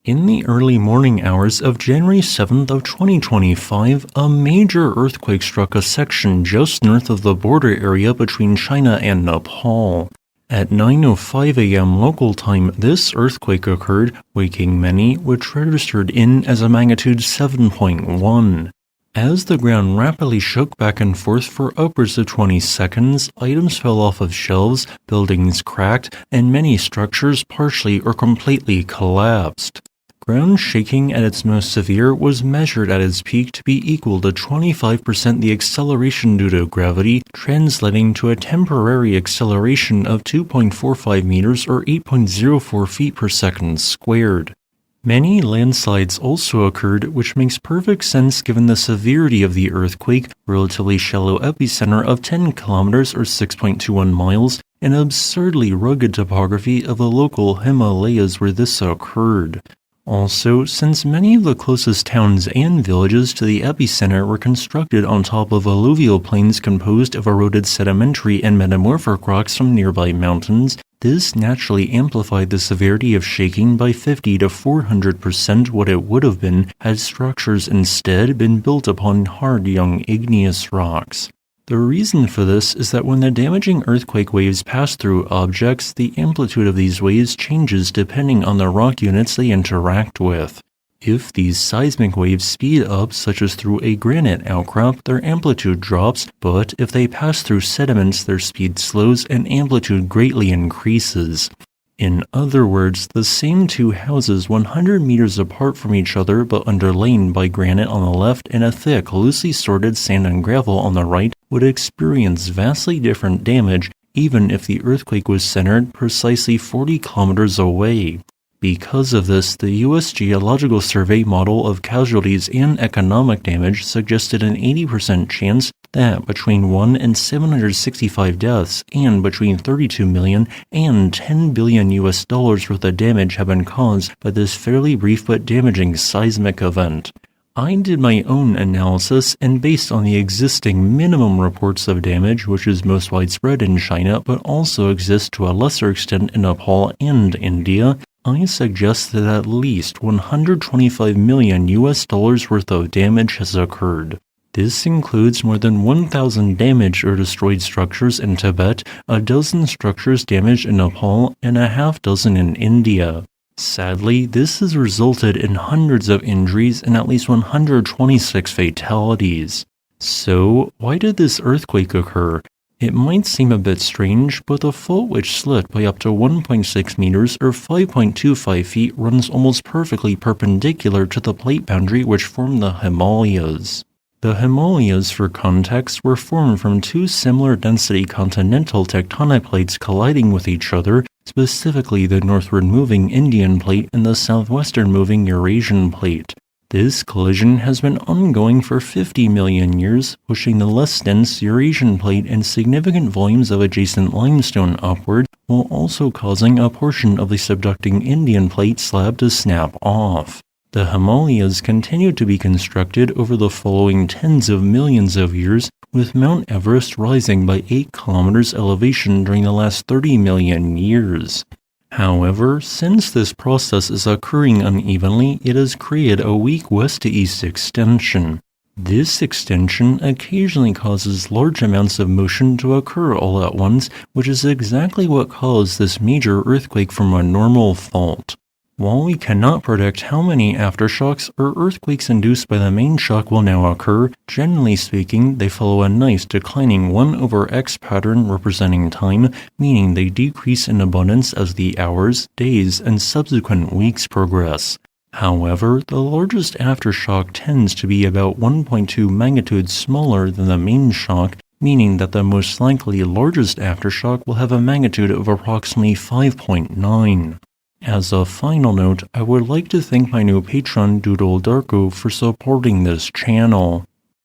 In the early morning hours of January 7th of 2025, a major earthquake struck a section just north of the border area between China and Nepal. At 9:05 a.m. local time, this earthquake occurred, waking many, which registered in as a magnitude 7.1. As the ground rapidly shook back and forth for upwards of 20 seconds, items fell off of shelves, buildings cracked, and many structures partially or completely collapsed. Ground shaking at its most severe was measured at its peak to be equal to 25% the acceleration due to gravity, translating to a temporary acceleration of 2.45 meters or 8.04 feet per second squared. Many landslides also occurred, which makes perfect sense given the severity of the earthquake, relatively shallow epicenter of 10 kilometers or 6.21 miles, and absurdly rugged topography of the local Himalayas where this occurred. Also, since many of the closest towns and villages to the epicenter were constructed on top of alluvial plains composed of eroded sedimentary and metamorphic rocks from nearby mountains, this naturally amplified the severity of shaking by 50 to 400% what it would have been had structures instead been built upon hard young igneous rocks. The reason for this is that when the damaging earthquake waves pass through objects, the amplitude of these waves changes depending on the rock units they interact with. If these seismic waves speed up, such as through a granite outcrop, their amplitude drops, but if they pass through sediments, their speed slows and amplitude greatly increases. In other words, the same two houses 100 meters apart from each other but underlain by granite on the left and a thick, loosely sorted sand and gravel on the right would experience vastly different damage even if the earthquake was centered precisely 40 kilometers away. Because of this, the U.S. Geological Survey model of casualties and economic damage suggested an 80% chance that between 1 and 765 deaths and between 32 million and 10 billion US dollars worth of damage have been caused by this fairly brief but damaging seismic event. I did my own analysis, and based on the existing minimum reports of damage, which is most widespread in China but also exists to a lesser extent in Nepal and India, I suggest that at least 125 million US dollars worth of damage has occurred. This includes more than 1,000 damaged or destroyed structures in Tibet, a dozen structures damaged in Nepal, and a half dozen in India. Sadly, this has resulted in hundreds of injuries and at least 126 fatalities. So, why did this earthquake occur? It might seem a bit strange, but the fault which slid by up to 1.6 meters or 5.25 feet runs almost perfectly perpendicular to the plate boundary which formed the Himalayas. The Himalayas, for context, were formed from two similar density continental tectonic plates colliding with each other, specifically the northward moving Indian plate and the southwestern moving Eurasian plate. This collision has been ongoing for 50 million years, pushing the less dense Eurasian plate and significant volumes of adjacent limestone upward, while also causing a portion of the subducting Indian plate slab to snap off. The Himalayas continued to be constructed over the following tens of millions of years, with Mount Everest rising by 8 kilometers elevation during the last 30 million years. However, since this process is occurring unevenly, it has created a weak west-to-east extension. This extension occasionally causes large amounts of motion to occur all at once, which is exactly what caused this major earthquake from a normal fault. While we cannot predict how many aftershocks or earthquakes induced by the main shock will now occur, generally speaking, they follow a nice declining 1/x pattern representing time, meaning they decrease in abundance as the hours, days, and subsequent weeks progress. However, the largest aftershock tends to be about 1.2 magnitudes smaller than the main shock, meaning that the most likely largest aftershock will have a magnitude of approximately 5.9. As a final note, I would like to thank my new patron Doodle Darko for supporting this channel.